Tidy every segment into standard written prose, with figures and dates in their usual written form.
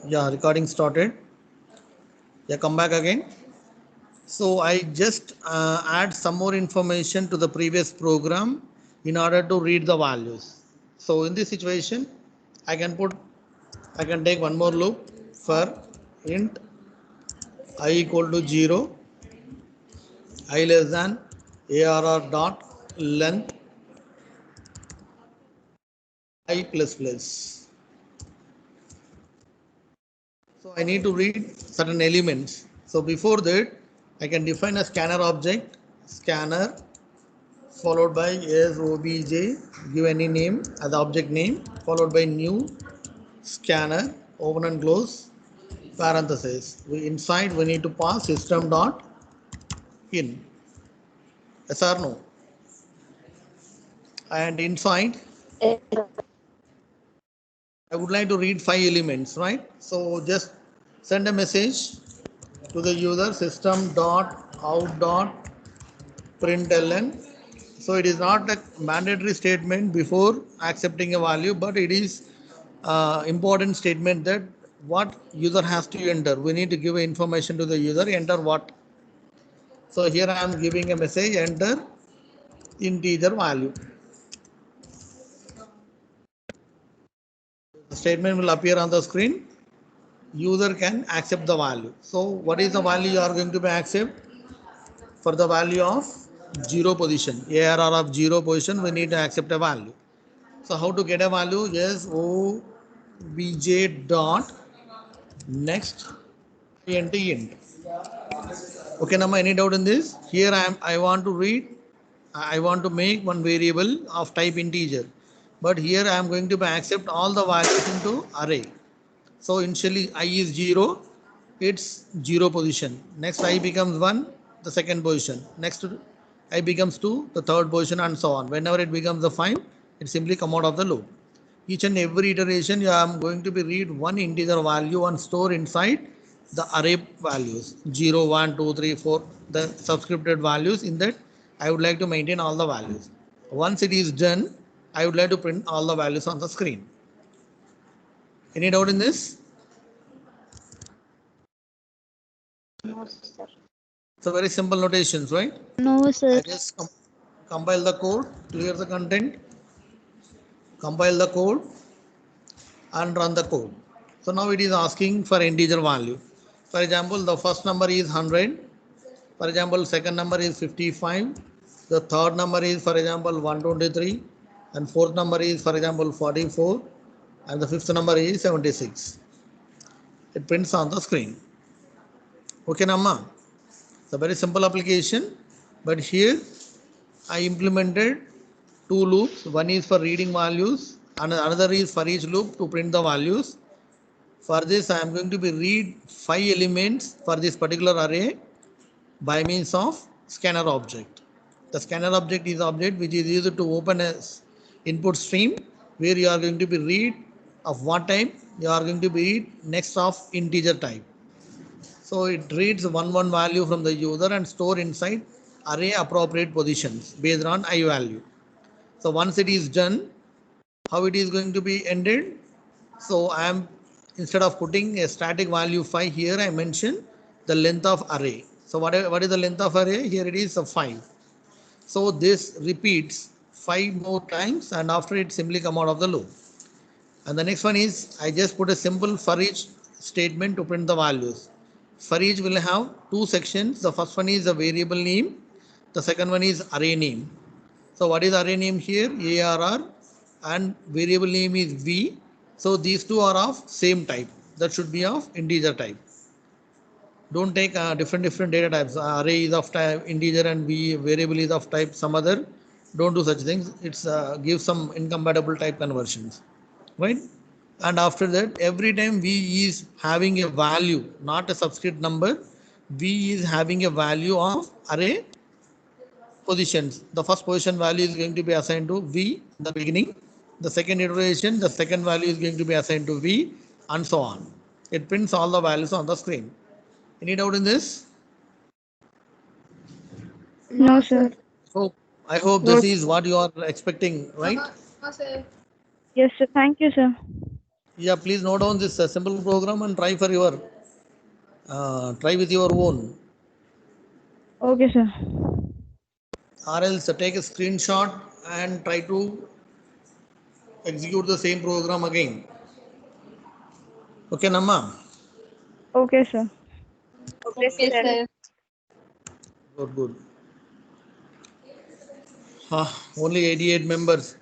Yeah, recording started. Yeah, come back again. So I just add some more information to the previous program in order to read the values. So in this situation, I can put, I can take one more loop for int I equal to 0, I less than arr dot length I plus plus. So I need to read certain elements. So before that, I can define a scanner object, scanner followed by as obj, give any name as object name, followed by new scanner, open and close parenthesis. We inside we need to pass system dot in. Yes or no? And inside I would like to read 5 elements, right? So just send a message to the user system dot out dot println. So it is not a mandatory statement before accepting a value, but it is important statement that what user has to enter. We need to give information to the user, enter what. So here I am giving a message, enter integer value. The statement will appear on the screen. User can accept the value. So what is the value you are going to be accept? For the value of 0 position, ARR of 0 position, we need to accept a value. So how to get a value? Yes, obj dot next int int. Okay, now any doubt in this? Here I want to read, I want to make one variable of type integer, but here I am going to accept all the values into array. So initially I is 0, it's 0 position. Next I becomes 1, the second position. Next I becomes 2, the third position, and so on. Whenever it becomes the 5, it simply come out of the loop. Each and every iteration, I am going to be read one integer value and store inside the array values 0, 1, 2, 3, 4, the subscripted values. In that, I would like to maintain all the values. Once it is done, I would like to print all the values on the screen. Any doubt in this? No, sir. So very simple notations, right? No, sir. I just compile the code, clear the content, compile the code, and run the code. So now it is asking for integer value. For example, the first number is 100. For example, second number is 55. The third number is, for example, 123. And fourth number is, for example, 44. And the fifth number is 76. It prints on the screen. Okay, Namma? It's a very simple application. But here I implemented two loops. One is for reading values and another is for each loop to print the values. For this, I am going to be read 5 elements for this particular array by means of scanner object. The scanner object is object which is used to open a input stream where you are going to be read of what type, you are going to be read next of integer type. So it reads one value from the user and store inside array appropriate positions based on I value. So once it is done, how it is going to be ended? So I am, instead of putting a static value 5 here, I mention the length of array. So what is the length of array? Here it is 5. So this repeats 5 more times and after it simply come out of the loop. And the next one is I just put a simple for each statement to print the values. For each will have two sections. The first one is the variable name. The second one is array name. So what is array name here? ARR, and variable name is V. So these two are of same type. That should be of integer type. Don't take different data types. Array is of type integer and V variable is of type some other. Don't do such things. It's gives some incompatible type conversions, right? And after that, every time V is having a value, not a subscript number, V is having a value of array positions. The first position value is going to be assigned to V in the beginning. The second iteration, the second value is going to be assigned to V, and so on. It prints all the values on the screen. Any doubt in this? No, sir. So I hope this Good. is what you are expecting, right? Yes, sir. Thank you, sir. Yeah, please note down this simple program and try for your try with your own, Okay, sir. or else take a screenshot and try to execute the same program again. Okay, Namma. Okay, sir. Okay, sir. Good, good. Only 88 members.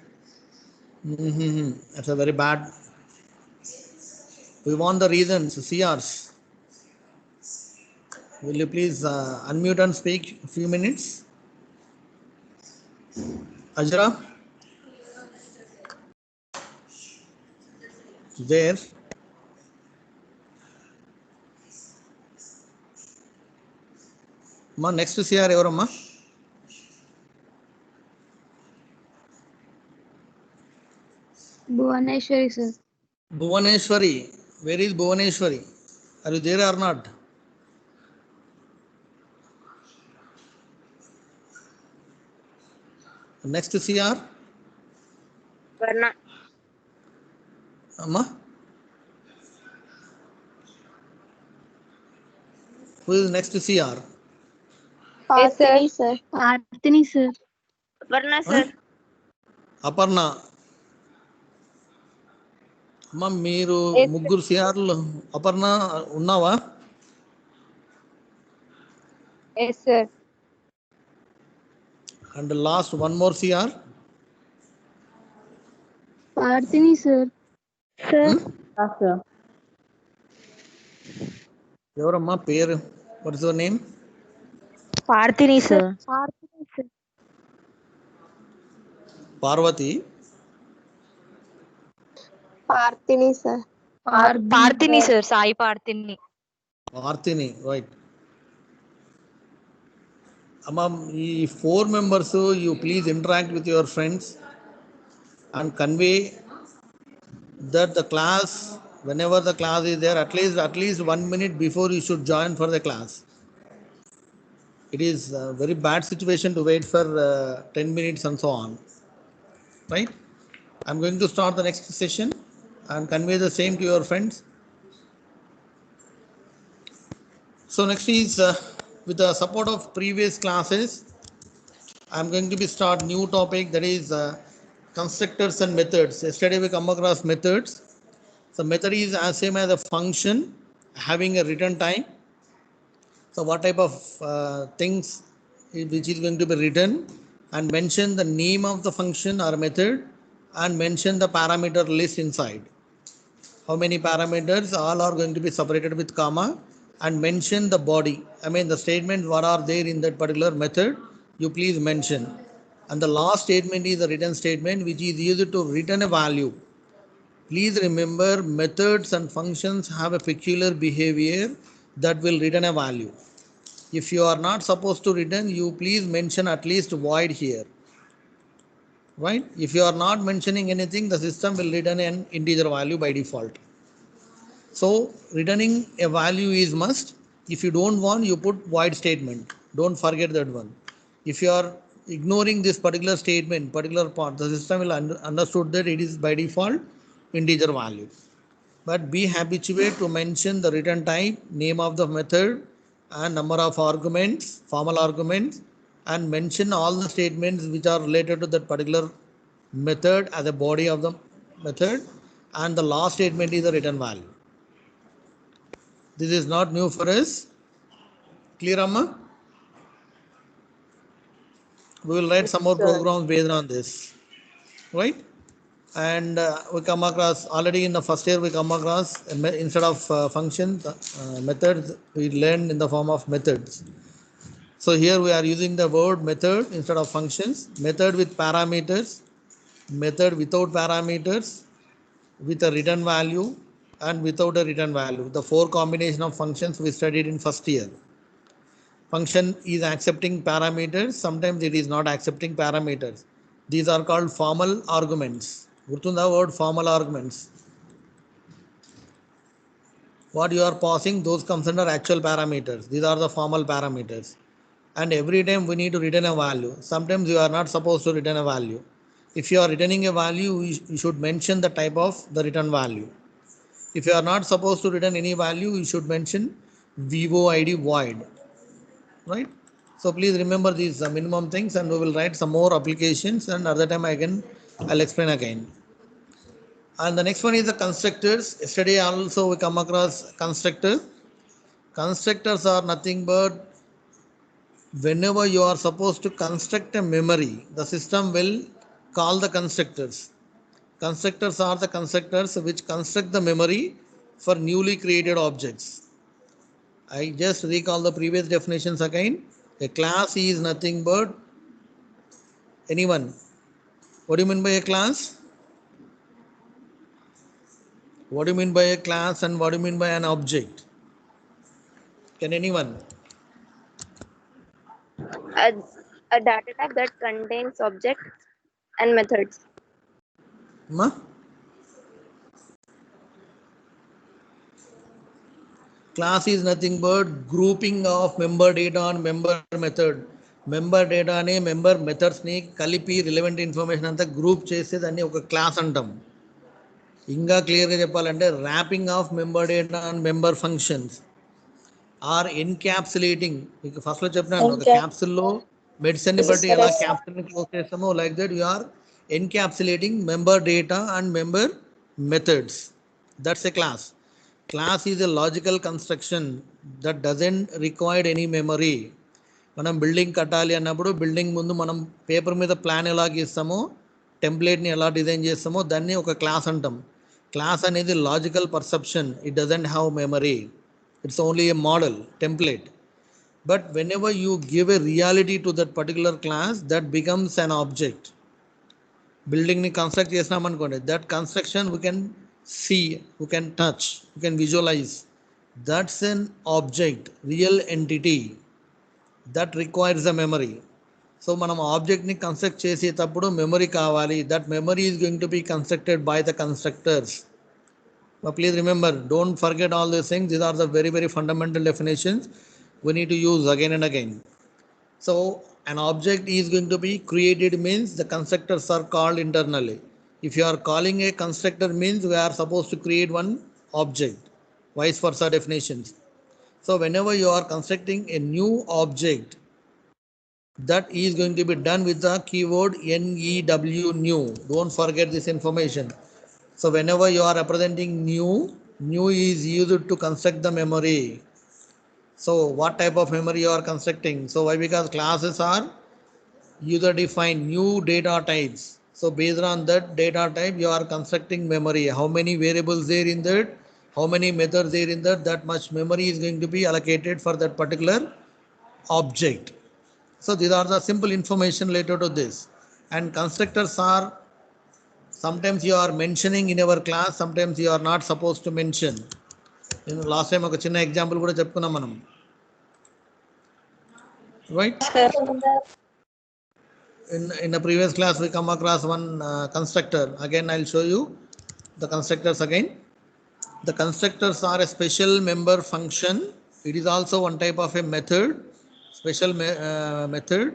That's a very bad. We want the reasons, CRs. Will you please unmute and speak a few minutes? Ajra, there. Ma, next CR evaramma? Bhuvaneshwari, sir. Bhuvaneshwari. Where is Bhuvaneshwari? Are you there or not? Next CR? Varna. Amma? Who is next CR? Yes, sir. Partini, sir. Partini, sir. Varna, Huh? Aparna అమ్మ మీరు Yes, sir. ముగ్గురు సిఆర్లు అపర్ణ ఉన్నావా? Yes, sir. And last one more CR. Partini, sir. Sir. Yes, sir. ఎవరమ్మా పేరు? What is your name? Partini, sir. Partini, sir. Parvathi. Partini, sir. Partini, sir. Sai Partini. Parthini, right. అమ్మ ఈ 4 members you please interact with your friends and convey that the class, whenever the class is there, at least 1 minute before you should join for the class. It is a very bad situation to wait for 10 minutes and so on, right? I'm going to start the next session and convey the same to your friends. So next is with the support of previous classes, I'm going to be start new topic, that is constructors and methods. Yesterday we come across methods. So method is as same as a function having a return time. So what type of things which is going to be written, and mention the name of the function or method and mention the parameter list inside. How many parameters, all are going to be separated with comma, and mention the body. I mean the statements what are there in that particular method, you please mention. And the last statement is the return statement which is used to return a value. Please remember methods and functions have a peculiar behavior that will return a value. If you are not supposed to return, you please mention at least void here. Right? If you are not mentioning anything, the system will return an integer value by default. So returning a value is must. If you don't want, you put void statement. Don't forget that one. If you are ignoring this particular statement, particular part, the system will understood that it is by default integer value. But be habituated to mention the return type, name of the method, and number of arguments, formal arguments, and mention all the statements which are related to that particular method as a body of the method, and the last statement is the return value. This is not new for us. Clear, Amma? We will write some more programs based on this, right? And we come across already in the first year we come across instead of functions, methods we learned in the form of methods. So here we are using the word method instead of functions. Method with parameters, method without parameters, with a return value, and without a return value. The 4 combination of functions we studied in first year. Function is accepting parameters, sometimes it is not accepting parameters. These are called formal arguments. Gurtunda word formal arguments. What you are passing, those comes under actual parameters. These are the formal parameters. And every time we need to return a value. Sometimes you are not supposed to return a value. If you are returning a value, you should mention the type of the return value. If you are not supposed to return any value, you should mention void void, right? So please remember these minimum things, and we will write some more applications, and other time I'll explain again. And the next one is the constructors. Yesterday also we come across constructors. Constructors are nothing but whenever you are supposed to construct a memory, the system will call the constructors. Constructors are the constructors which construct the memory for newly created objects. I just recall the previous definitions again. A class is nothing but anyone. What do you mean by a class? What do you mean by a class and what do you mean by an object? Can anyone? A, a data type that contains objects and methods. Ma? Class is nothing but grouping of member data and member method. Member డేటాని member మెథడ్స్ని కలిపి relevant information అంతా group చేస్తే దాన్ని ఒక class అంటాం. ఇంకా క్లియర్గా చెప్పాలంటే wrapping of member data and member functions are encapsulating. మీకు ఫస్ట్లో చెప్పినాను ఒక క్యాప్సుల్లో మెడిసిన్ని బట్టి ఎలా క్యాప్సుల్ని క్లోజ్ చేస్తామో like that you are encapsulating member data and member methods. That's a class. Class is a logical construction that doesn't require any memory. మనం బిల్డింగ్ కట్టాలి అన్నప్పుడు బిల్డింగ్ ముందు మనం పేపర్ మీద ప్లాన్ ఎలా గీస్తామో టెంప్లెట్ని ఎలా డిజైన్ చేస్తామో దాన్ని ఒక క్లాస్ అంటాం. క్లాస్ అనేది logical perception. It doesn't have memory. It's only a model template. But whenever you give a reality to that particular class that becomes an object. బిల్డింగ్ని construct చేసినామనుకోండి, that construction we can see, you can touch, you can visualize. That's an object, real entity that requires a memory. So మనం ఆబ్జెక్ట్ని construct చేసేటప్పుడు memory కావాలి. That memory is going to be constructed by the constructors. Please remember, don't forget all these things. These are the very very fundamental definitions we need to use again and again. So an object is going to be created means the constructors are called internally. If you are calling a constructor means we are supposed to create one object. Vice versa definitions. So whenever you are constructing a new object, that is going to be done with the keyword new. Don't forget this information. So whenever you are representing new is used to construct the memory. So what type of memory you are constructing? So why? Because classes are user defined new data types. So based on that data type, you are constructing memory. How many variables there in that? How many methods there in that? That much memory is going to be allocated for that particular object. So these are the simple information related to this. And constructors are sometimes you are mentioning in our class, sometimes you are not supposed to mention. Last time ఒక చిన్న example కూడా చెప్పుకున్నాం మనం, right? In the previous class we come across one constructor. Again I'll show you the constructors again. The constructors are a special member function. It is also one type of a method, special method.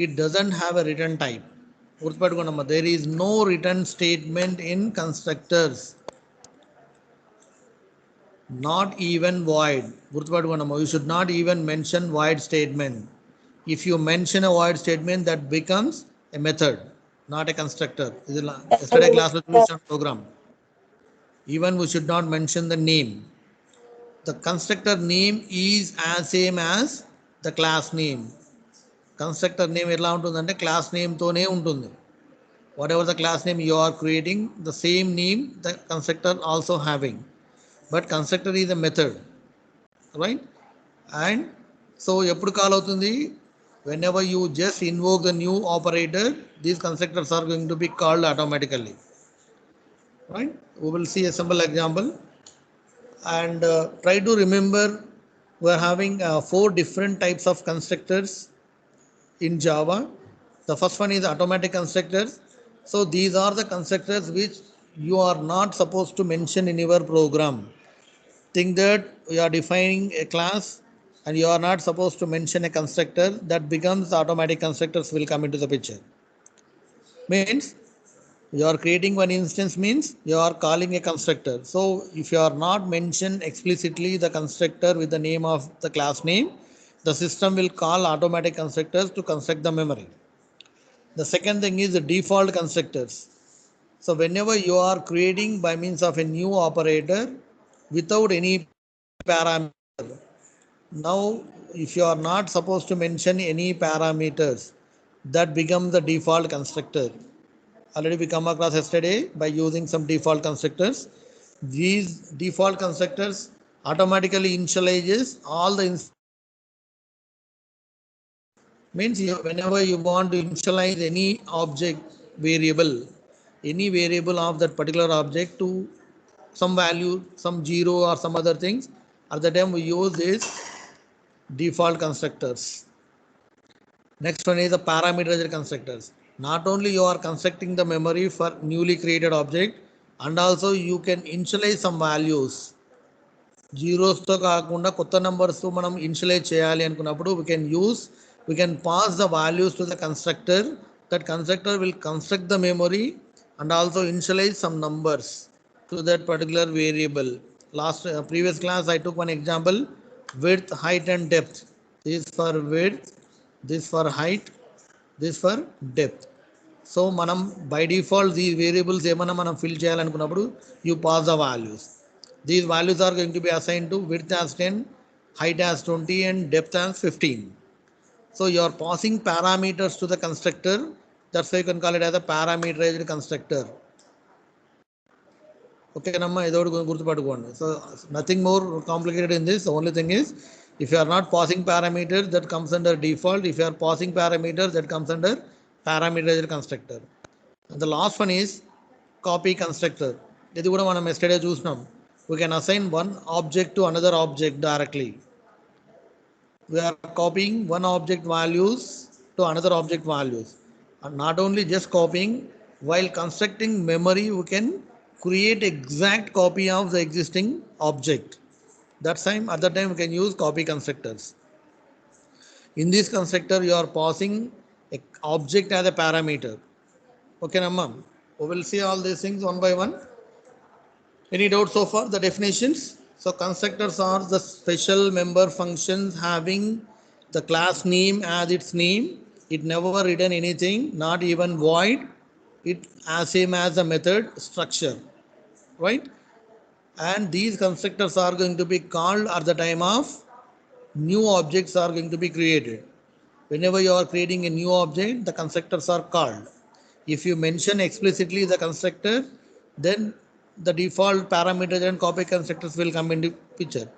It doesn't have a return type. There is no return statement in constructors, not even void. You should not even mention void statement. If you mention a void statement, that becomes a method, not a constructor. Yesterday class program. Even we should not mention the name. The constructor name is as same as the class name. Constructor name ఎలా ఉంటుందంటే class name తోనే ఉంటుంది. Whatever the class name you are creating, the same name the constructor also having. But constructor is a method, right? And so ఎప్పుడు call అవుతుంది? Whenever you just invoke the new operator, these constructors are going to be called automatically, right? We will see a simple example and try to remember we are having 4 different types of constructors in Java. The first one is automatic constructors. So these are the constructors which you are not supposed to mention in your program. Think that you are defining a class and you are not supposed to mention a constructor, that becomes automatic constructors will come into the picture. Means You are creating one instance means you are calling a constructor. So if you are not mentioned explicitly the constructor with the name of the class name, the system will call automatic constructors to construct the memory. The second thing is the default constructors. So whenever you are creating by means of a new operator without any parameter, now if you are not supposed to mention any parameters, that becomes the default constructor. Already we come across yesterday by using some default constructors. These default constructors automatically initializes all the means you, whenever you want to initialize any object variable, any variable of that particular object to some value, some zero or some other things, at the time we use this default constructors. Next one is the parameterized constructors. Not only you are constructing the memory for newly created object, and also you can initialize some values. జీరోస్తో కాకుండా కొత్త numbers మనం initialise చేయాలి అనుకున్నప్పుడు we can pass the values to the constructor. That constructor will construct the memory and also initialize some numbers to that particular variable. Last previous class I took one example, width, height and depth. This for width, this for height, this for depth. So మనం by default ఈ variables ఏమైనా మనం fill చేయాలనుకున్నప్పుడు you pass the values. These values are going to be assigned to width as 10, height as 20 and depth as 15. So you are passing parameters to the constructor. That's why you can call it as a parameterized constructor. Okay, Namma, idodi gurtupatukondi. So nothing more complicated in this. The only thing is if you are not passing parameters, that comes under default. If you are passing parameters, that comes under parameterized constructor. And the last one is copy constructor. ఇది కూడా మనం yesterday చూసినాం. We can assign one object to another object directly. We are copying one object values to another object values. And not only just copying, while constructing memory, we can create exact copy of the existing object. At that time, we can use copy constructors. In this constructor, you are passing an object as a parameter. Okay, Namma? We will see all these things one by one. Any doubt so far? The definitions. So constructors are the special member functions having the class name as its name. It never written anything, not even void. It as same as the method structure, right? And these constructors are going to be called at the time of new objects are going to be created. Whenever you are creating a new object, the constructors are called. If you mention explicitly the constructor, then the default parameters and copy constructors will come into picture.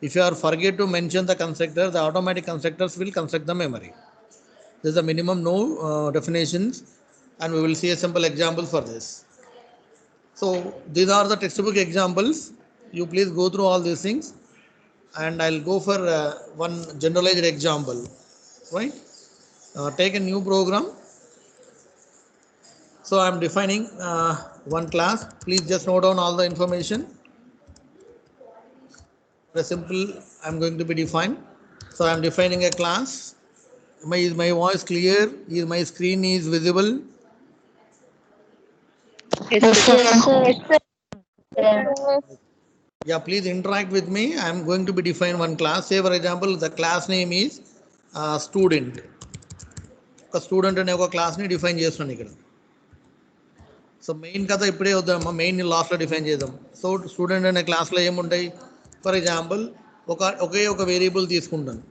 If you are forget to mention the constructor, the automatic constructors will construct the memory. This is the minimum no definitions, and we will see a simple example for this. So these are the textbook examples. You please go through all these things, and I'll go for one generalized example. Right? Take a new program. So I am defining one class. Please just note down all the information. For a simple, I am going to be defined. So I am defining a class. Is my voice clear? Is my screen is visible? Yes, sir. Yeah, please interact with me. I am going to be define one class. Say for example, the class name is student. ఒక student అనే ఒక క్లాస్ని define చేస్తున్నాను ఇక్కడ. So main కథ ఇప్పుడే వద్దామా, main లాస్ట్లో define చేద్దాం. So student అనే క్లాస్లో ఏముంటాయి? ఫర్ ఎగ్జాంపుల్ ఒకే ఒక వేరియబుల్ తీసుకుంటాను,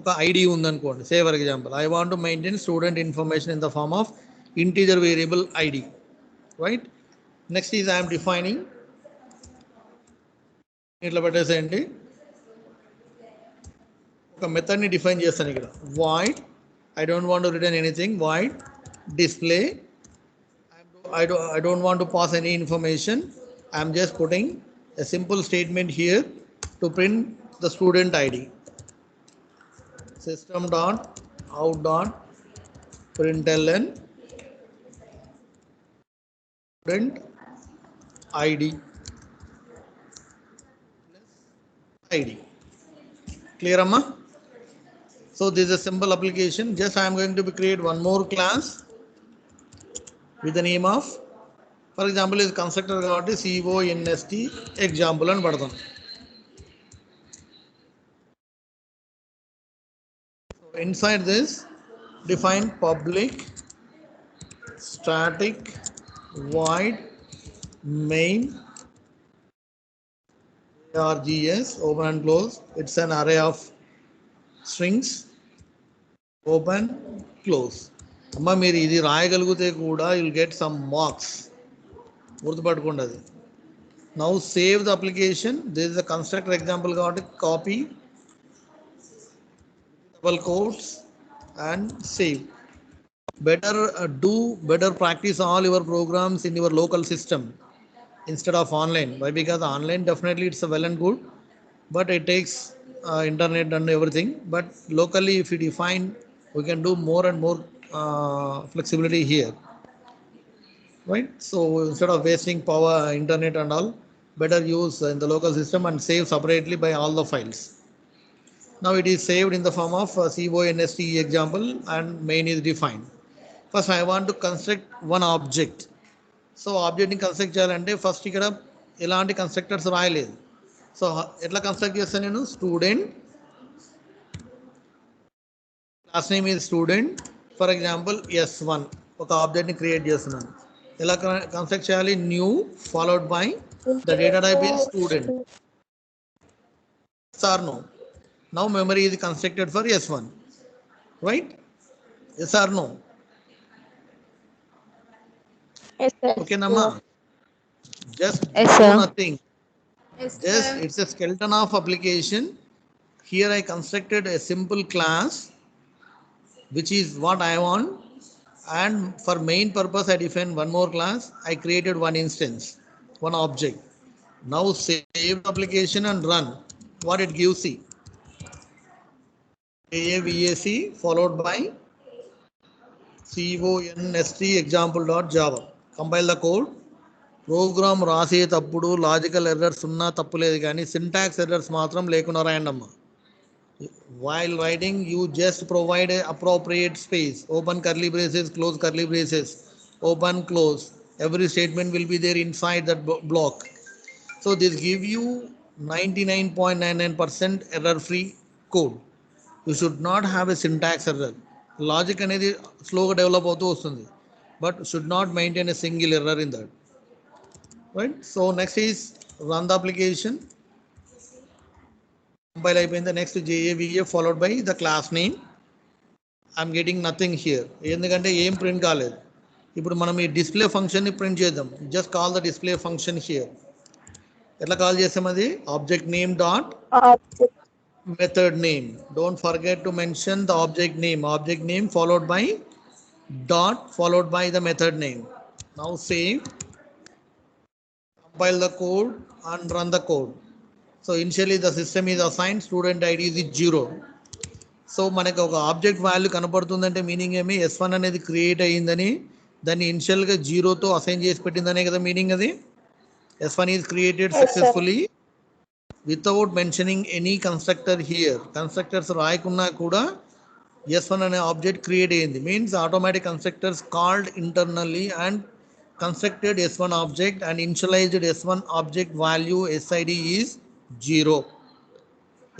ఒక ఐడి ఉందనుకోండి. Say for example I want to maintain student information in the form of integer variable ID, right? Next is I'm defining, ఇట్లా పెట్టేసేయండి, ఒక మెథడ్ని డిఫైన్ చేస్తాను ఇక్కడ. Void, I don't want to return anything, void display. I don't want to pass any information. I am just putting a simple statement here to print the student ID. System dot out dot println student ID ID. Clear, Amma? So this is a simple application. Just I am going to create one more class with the name of For example, is constructor కాబట్టి CONST example అని పడతాం. So inside this, define public static void main args open and close. It's an array of strings open close. అమ్మ మీరు ఇది రాయగలిగితే కూడా you'll get some marks. గుర్తుపట్టుకోండి అది. Now save the application. This is a constructor example కాబట్టి copy double quotes and save. Better practice all your programs in your local system instead of online. Why? Because online definitely it's a well and good, but it takes internet and everything. But locally, if you define, we can do more and more flexibility here, right? So instead of wasting power, internet and all, better use in the local system and save separately by all the files. Now it is saved in the form of CONST example and main is defined. First I want to construct one object. So ఆబ్జెక్ట్ని construct చేయాలంటే first ఇక్కడ ఎలాంటి constructors రాయలేదు. So ఎట్లా construct చేస్తాను నేను? Student, class name is student. For example S1 ఒక ఆబ్జెక్ట్ని క్రియేట్ చేస్తున్నాను. ఎలా కన్స్ట్రక్ట్ చేయాలి? New followed by the data type is student. Or no? Now memory is constructed for S1, right? Yes or no? Yes, sir. Okay, Namma. Just Yes, do sir. nothing. Just it's a skeleton of application. Here I constructed a simple class, which is what I want. And for main purpose, I defined one more class. I created one instance, one object. Now save the application and run. What it gives, see. AAVAC followed by CONST example.java. Compile the code. Program రాసేటప్పుడు logical errors ఉన్నా తప్పులేదు, కానీ syntax errors మాత్రం లేకుండా రాయండి అమ్మ. While writing you just provide appropriate space, open curly braces, close curly braces, open close. Every statement will be there inside that block. So this give you 99.99% error free code. You should not have a syntax error. Logic అనేది స్లోగా develop అవుతూ వస్తుంది, but should not maintain a single error in that. Right? So next is run the application. Compile అయిపోయింది. Next JAVA followed by the class name. I'm getting nothing here. ఎందుకంటే ఏం print కాలేదు. ఇప్పుడు మనం ఈ డిస్ప్లే ఫంక్షన్ని ప్రింట్ చేద్దాం. Just call the display function here. ఎట్లా కాల్ చేస్తాం అది? Object name dot method name. Don't forget to mention the object name. Object name followed by dot followed by the method name. Now save. Compile the code and run the code. So initially the system is assigned student ID is 0. So మనకి ఒక object value కనపడుతుందంటే meaning ఏమి? S1 అనేది create అయ్యిందని, దాన్ని ఇనిషియల్గా 0తో assign చేసి పెట్టిందనే కదా meaning అది. S1 is created successfully without mentioning any constructor here. Constructors రాయకున్నా కూడా S1 అనే ఆబ్జెక్ట్ క్రియేట్ అయ్యింది. Means automatic constructors called internally and constructed S1 object and initialized S1 object value SID is 0.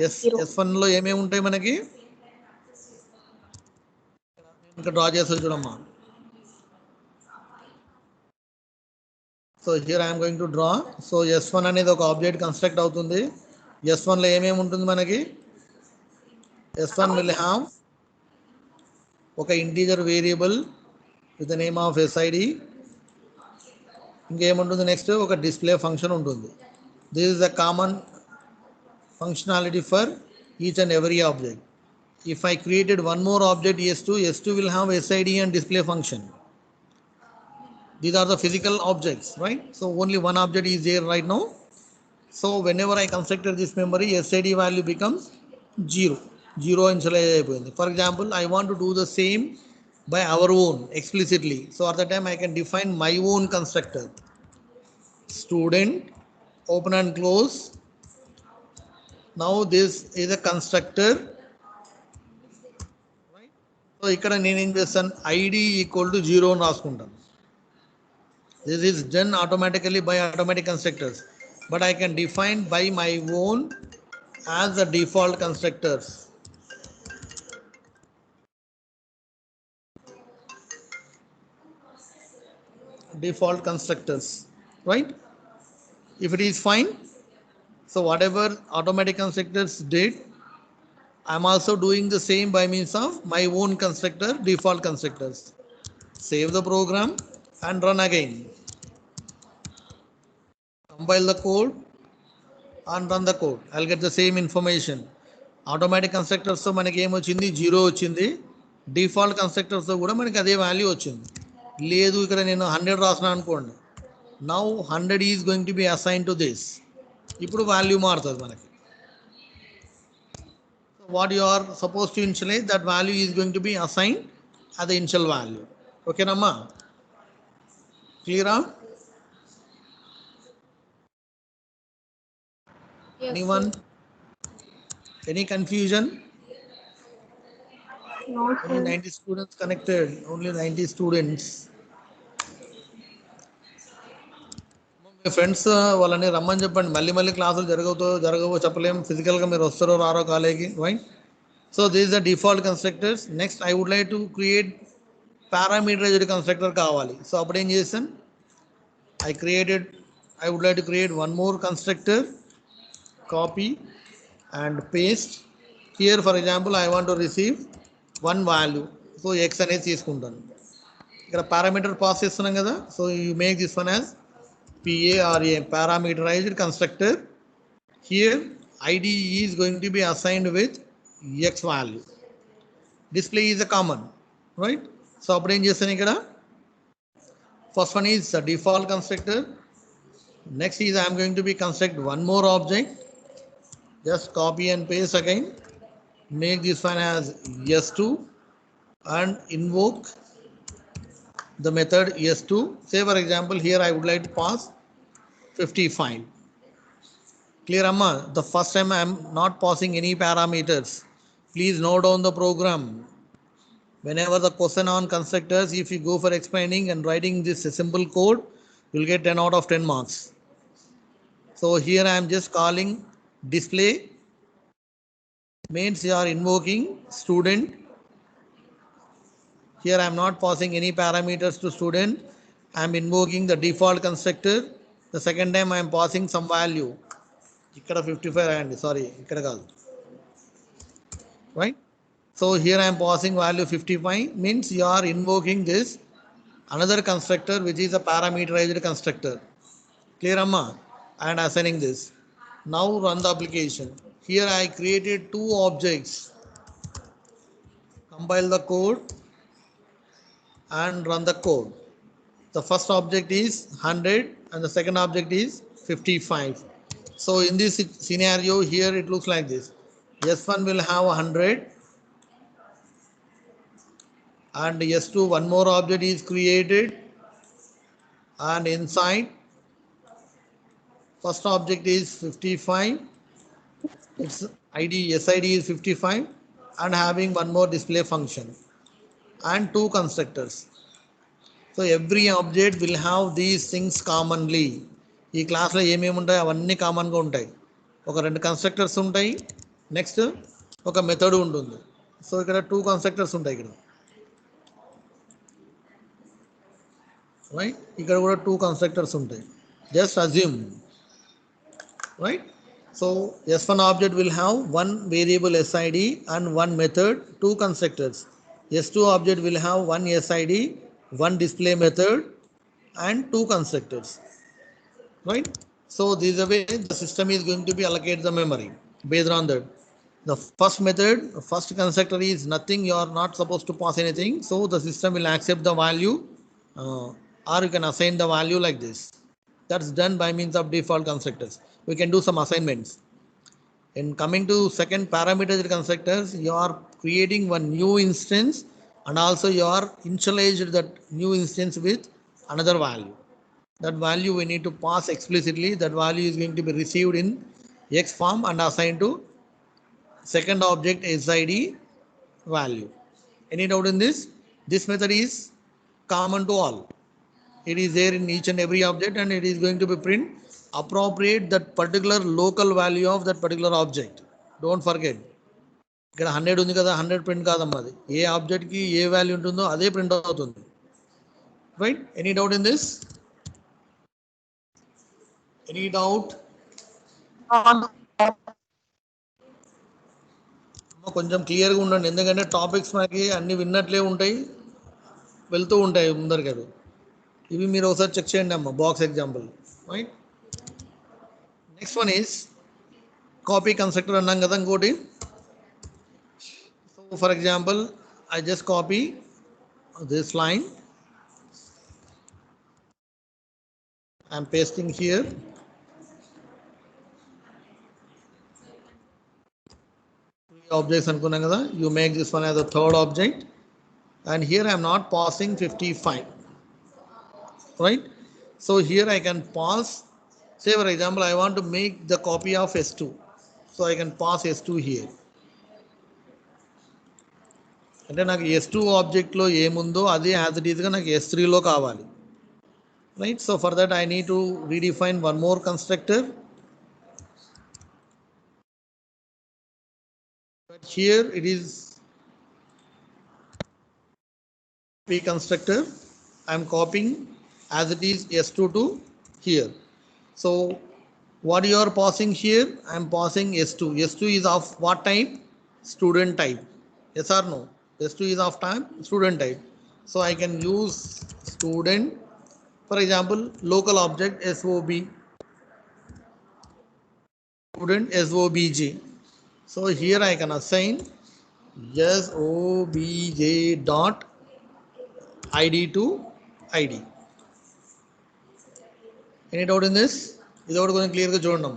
S1 లో ఏమేమి ఉంటాయి మనకి? ఇంకా డ్రా చేస్తారు చూడమ్మా. So here I'm going to draw. So S1 అనేది ఒక ఆబ్జెక్ట్ కన్స్ట్రక్ట్ అవుతుంది. S1 లో ఏమేమి ఉంటుంది మనకి? S1 will have ఒక integer variable with the name of SID. ఇంకేముంటుంది? నెక్స్ట్ ఒక డిస్ప్లే ఫంక్షన్ ఉంటుంది. This is the common functionality for each and every object. If I created one more object S2 will have SID and display function. These are the physical objects, right? So only one object is there right now. So whenever I constructed this memory, SID value becomes 0. 0 initialize అయిపోయింది. For example, I want to do the same by our own explicitly. So at the time I can define my own constructor. Student, open and close. Now this is a constructor. So ఇక్కడ నేను ఏం చేస్తాను? ID = 0 అని రాసుకుంటాను. This is done automatically by automatic constructors, but I can define by my own as the default constructors. Default constructors, right? If it is fine, so whatever automatic constructors did, I'm also doing the same by means of my own constructor, default constructors. Save the program and run again. Compile the code and run the code. I'll get the same information. Automatic కన్స్ట్రక్టర్స్తో మనకి ఏమొచ్చింది, zero వచ్చింది. Default కన్స్ట్రక్టర్స్తో కూడా మనకి అదే value వచ్చింది. లేదు ఇక్కడ నేను 100 రాసిన అనుకోండి, now 100 is going to B assign to this. ఇప్పుడు వాల్యూ మారుతుంది మనకి. What you are supposed to initialize, that value is going to be assigned as the initial value. Okay, Namma? Clear? Yes, Anyone? sir. Any confusion? No, Only sir. 90 students connected. Only 90 students. Me friends వాళ్ళని రమ్మని చెప్పండి. మళ్ళీ మళ్ళీ క్లాసులు జరగవో చెప్పలేం. ఫిజికల్గా మీరు వస్తారో రారో కాలేజీకి, right? So this is the default constructors. Next I would like to create parameterized constructor కావాలి. సో అప్పుడు ఏం చేస్తాను, I would like to create one more constructor, copy and paste. Here for example I want to receive one value, so x అనేది తీసుకుంటాను. ఇక్కడ parameter pass చేస్తున్నాం కదా, so you make this one as PARA, parameterized constructor. Here id is going to be assigned with x value. Display is a common, right? So అప్పుడు ఏం చేస్తాను, ఇక్కడ first one is the default constructor. Next is I am going to be construct one more object. Just copy and paste again. Make this one as s2 and invoke the method s2. Say for example here I would like to pass 55. Clear, Amma? The first time I am not passing any parameters. Please note down the program. Whenever the question on constructors, if you go for explaining and writing this simple code, you will get 10 out of 10 marks. So here I am just calling display, means you are invoking student. Here I am not passing any parameters to student. I am invoking the default constructor. The second time I am passing some value. Ikkada 55 and sorry, ikkada kaadu. Right? So here I am passing value 55, means you are invoking this another constructor which is a parameterized constructor. Clear, Amma? And assigning this. Now run the application. Here I created two objects. Compile the code and run the code. The first object is 100 and the second object is 55. So in this scenario here it looks like this. S1 will have 100 and S2 one more object is created, and inside first object is 55, its SID is 55 and having one more display function and two constructors. So every object will have these things commonly. ఈ క్లాస్లో ఏమేమి ఉంటాయి అవన్నీ కామన్గా ఉంటాయి. ఒక రెండు constructors ఉంటాయి, నెక్స్ట్ ఒక మెథడ్ ఉంటుంది. సో ఇక్కడ టూ కన్స్ట్రక్టర్స్ ఉంటాయి ఇక్కడ, రైట్? ఇక్కడ కూడా టూ కన్స్ట్రక్టర్స్ ఉంటాయి. Just assume, right? So S1 object will have one variable SID and one method, two constructors. S2 object will have one SID, one display method and two constructors, right? So this is the way the system is going to be allocate the memory based on that. The first method, first constructor is nothing, you are not supposed to pass anything, so the system will accept the value or you can assign the value like this. That's done by means of default constructors. We can do some assignments. In coming to second parameterized constructors, you are creating one new instance and also you are initialized that new instance with another value. That value we need to pass explicitly. That value is going to be received in X form and assigned to second object SID value. Any doubt in this? This method is common to all. it is there in each and every object, and it is going to be print appropriate that particular local value of that particular object. Don't forget. ఇక్కడ 100 ఉంది కదా, 100 print కాదమ్మా, అది ఏ ఆబ్జెక్ట్కి ఏ value ఉంటుందో అదే print అవుతుంది. Right? Any doubt in this? Any doubt? కొంచెం క్లియర్గా ఉండండి, ఎందుకంటే టాపిక్స్ మనకి అన్ని విన్నట్లే ఉంటాయి, వెళ్తూ ఉంటాయి ముందరికి. అవి ఇవి మీరు ఒకసారి చెక్ చేయండి అమ్మ, box example. Right? Next one is copy constructor అన్నాం కదా ఇంకోటి. So for example I just copy this line, I am pasting here. Objects అనుకున్నాం కదా, you make this one as a third object, and here I am not passing 55, right? So here I can pass, say for example I want to make the copy of S2, so I can pass S2 here. అంటే నాకు S2 ఆబ్జెక్ట్లో ఏముందో అదే as it ఈస్గా నాకు S3లో కావాలి. Right? So for that I need to redefine one more constructor. But here it is P constructor. I am copying as it is S2 to here. So what you are passing here, I am passing S2. S2 is of what type? Student type. Yes or no? S2 is of type student type. So I can use student. For example, local object SOB, student SOBJ. So here I can assign SOBJ dot ID to ID. Any doubt in this? Without going clear the journal.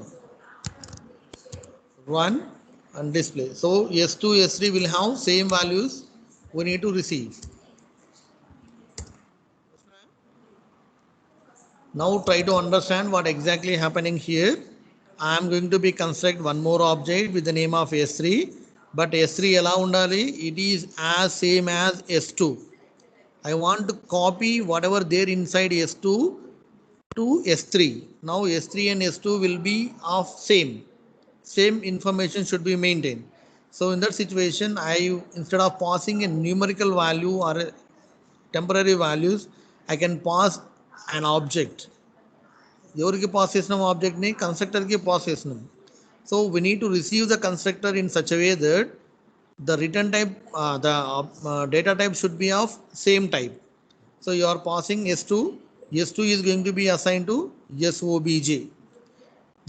Run and display. So S2, S3 will have same values we need to receive. Now try to understand what exactly happening here. I am going to be construct one more object with the name of S3, but S3 ఎలా ఉండాలి? It is as same as S2. I want to copy whatever there inside S2 to S3. Now S3 and S2 will be of same information should be maintained. So in that situation, instead of passing a numerical value or a temporary values, I can pass an object. ఎవరికి pass చేసినాం ఆబ్జెక్ట్ని? కన్స్ట్రక్టర్కి pass చేసినాం. So we need to receive the constructor in such way that the return type, the data type should be of same type. So you are passing S2. S2 is going to be assigned to SOBJ.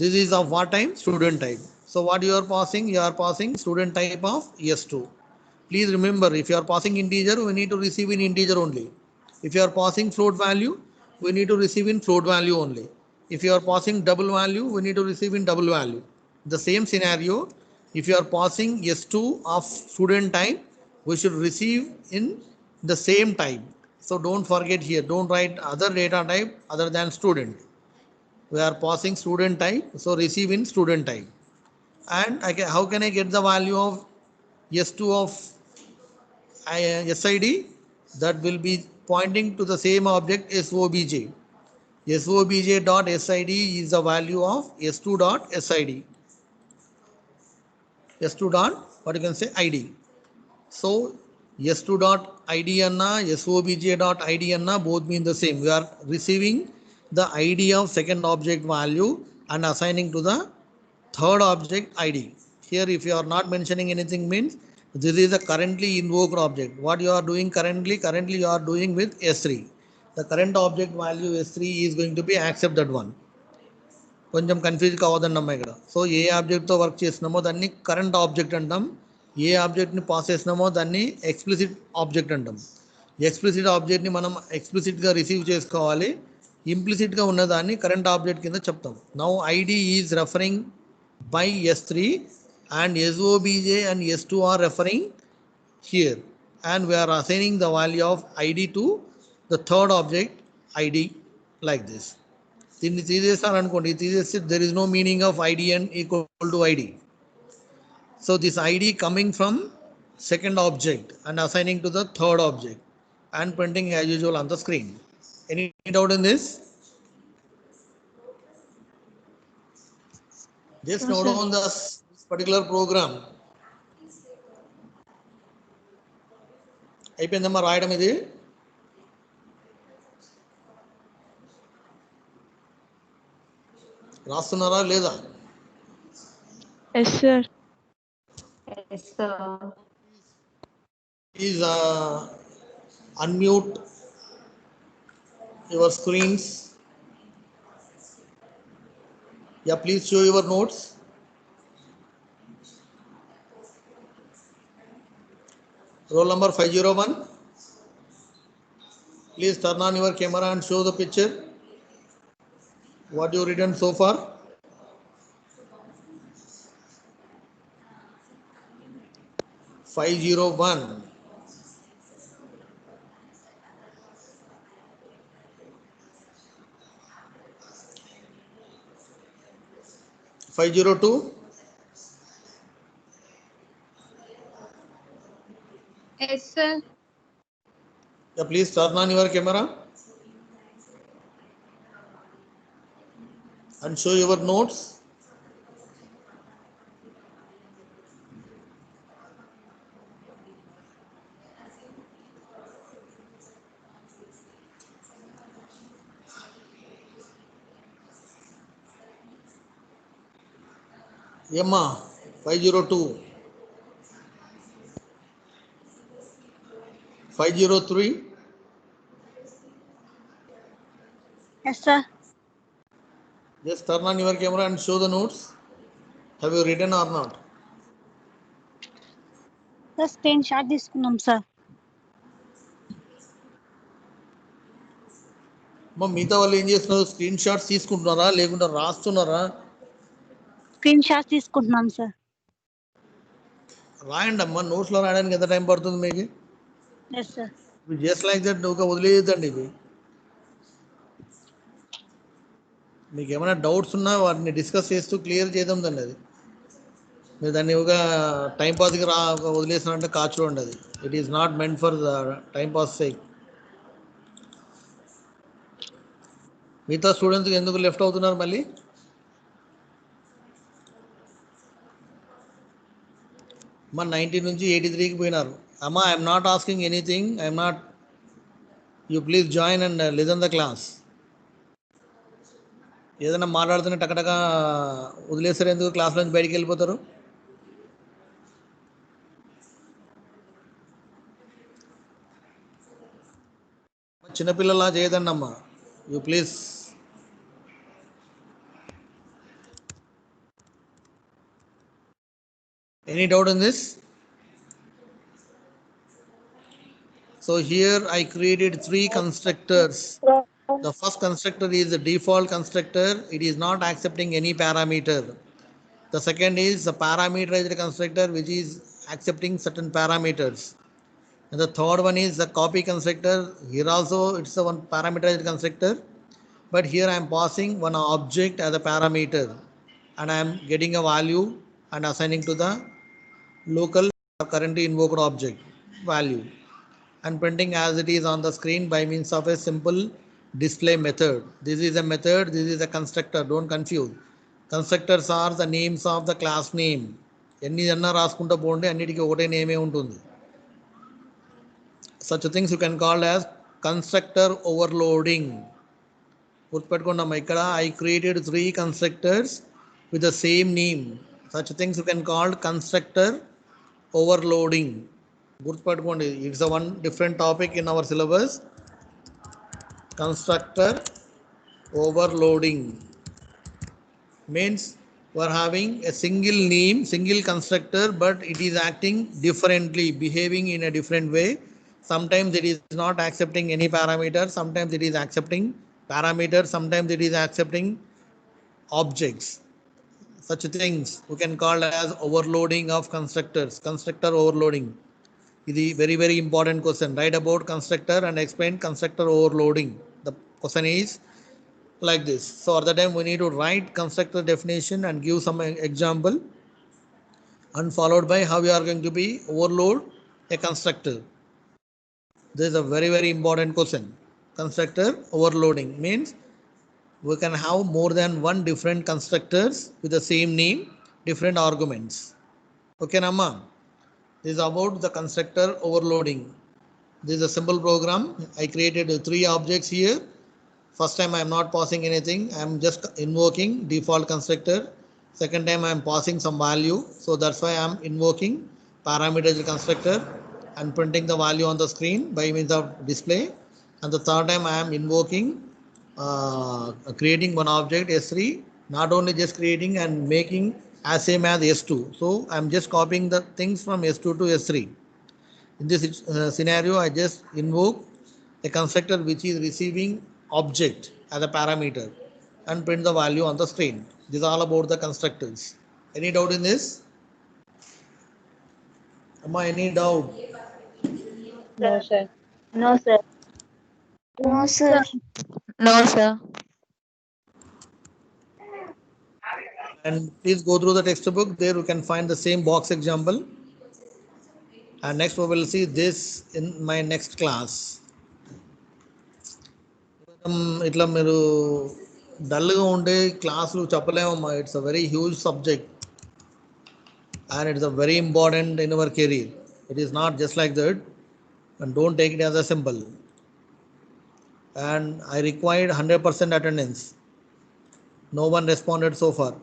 This is of what type? Student type. So what you are passing? You are passing student type of S2. Please remember, if you are passing integer, we need to receive in integer only. If you are passing float value, we need to receive in float value only. If you are passing double value, we need to receive in double value. The same scenario, if you are passing S2 of student type, we should receive in the same type. So don't forget here, don't write other data type other than student. We are passing student type, so receive in student type. And how can I get the value of S2 of SID? That will be pointing to the same object SOBJ. SOBJ dot SID is the value of S2 dot SID. S2 dot what you can say ID. So S2 dot ID anna SOBJ dot ID anna both mean the same. We are receiving the ID of second object value and assigning to the third object ID. Here if you are not mentioning anything means this is a currently invoked object. What you are doing currently you are doing with S3. The current object value S3 is going to be accept that one. కొంచెం confuse కావద్దన్నమ్మా ఇక్కడ. So ఏ ఆబ్జెక్ట్తో work చేసినామో దాన్ని current object అంటాం. ఏ ఆబ్జెక్ట్ని pass చేసినామో దాన్ని explicit object అంటాం. Explicit ఆబ్జెక్ట్ని మనం ఎక్స్ప్లిసిట్గా receive చేసుకోవాలి. ఇంప్లిసిట్గా ఉన్నదాన్ని current object కింద చెప్తాం. Now ID is referring by S3 and SOBJ and S2 are referring here, and we are assigning the value of ID to the third object ID like this. దీన్ని తీసేస్తారనుకోండి, తీసేస్తే there is no meaning of IDN equal to ID. So this ID coming from second object and assigning to the third object and printing as usual on the screen. Any Any doubt in this? Just No, note sir. on this particular program. అయిపోయిందమ్మా రాయడం ఇది. రాస్తున్నారా లేదా? Yes, sir. Yes, sir. Please unmute your screens. Yeah, please show your notes. Roll number 501. Please turn on your camera and show the picture. What you written so far? Five 501. Five 502. Yes, sir. Yeah, please turn on your camera and show your notes. Yamma 502. 503. Yes, sir. Just turn on your camera and show the notes. Have you written or not? Sir, screenshot తీసుకున్నాం సార్. మిగతా వాళ్ళు ఏం చేస్తున్నారు? Screen shots తీసుకుంటున్నారా లేకుంటే రాస్తున్నారా? Screen shot తీసుకుంటున్నాం సార్. రాయండి అమ్మా. నోట్స్లో రాయడానికి ఎంత టైం పడుతుంది మీకు? Yes sir. Just like that ఒక వదిలేయద్దండి ఇవి. మీకు ఏమైనా డౌట్స్ ఉన్నా వాటిని డిస్కస్ చేస్తూ క్లియర్ చేద్దాం దాన్ని. అది మీరు దాన్ని ఒక టైంపాస్కి వదిలేసినంటే కాచులో ఉండదు. It is not meant for the time pass sake. మిగతా స్టూడెంట్స్కి ఎందుకు లెఫ్ట్ అవుతున్నారు మళ్ళీ? మన 90 నుంచి 83కి పోయినారు. అమ్మా I'm not asking anything. I'm not. You please join and listen the class. ఏదైనా మాట్లాడుతున్న టకటగా వదిలేస్తారు. ఎందుకు క్లాస్ నుంచి బయటికి వెళ్ళిపోతారు? చిన్నపిల్లలా చేయదండి అమ్మా. You please. Any doubt in this? So here I created 3 constructors. The first constructor is the default constructor. It is not accepting any parameter. The second is the parameterized constructor which is accepting certain parameters. And the third one is the copy constructor. Here also it's a one parameterized constructor, but here I am passing one object as a parameter and I am getting a value and assigning to the local currently invoked object value and printing as it is on the screen by means of a simple display method. This is a method, this is a constructor, don't confuse. Constructors are the names of the class name. ఎన్ని అన్నా రాసుకుంటూ పోండి, అన్నిటికీ ఒకటే నేమే ఉంటుంది. Such things you can call as constructor overloading. గుర్తుపెట్టుకోండి ఇక్కడ I created 3 constructors with the same name. Such things you can call constructor overloading. గుర్తుపెట్టుకోండి, it's one different topic in our syllabus. Constructor overloading means we are having a single name, single constructor, but it is acting differently, behaving in a different way. Sometimes it is not accepting any parameter, sometimes it is accepting parameters, sometimes it is accepting objects. Such things we can call as overloading of constructors, constructor overloading. This is very important question. Write about constructor and explain constructor overloading. The question is like this. So at the time we need to write constructor definition and give some example and followed by how we are going to be overload a constructor. This is a very important question. constructor overloading means we can have more than one different constructors with the same name, different arguments. Okay, Nama. This is about the constructor overloading. This is a simple program. I created three objects here. First time I am not passing anything. I am just invoking default constructor. Second time I am passing some value. So that's why I am invoking parameter constructor and printing the value on the screen by means of display. And the third time I am invoking creating one object S3, not only just creating and making as same as S2. So I'm just copying the things from S2 to S3. In this scenario, I just invoke a constructor which is receiving object as a parameter and print the value on the screen. This is all about the constructors. Any doubt in this? Amma, any doubt? No, sir. No, sir. No, sir. No, sir. And please go through the textbook. There you can find the same box example. And next we will see this in my next class. ఇట్లా మీరు డల్గా ఉండే క్లాసులు చెప్పలేమమ్మా. It's a very huge subject and it is a very important in our career. It is not just like that, and don't take it as a simple. And I required 100% attendance. No one responded so far.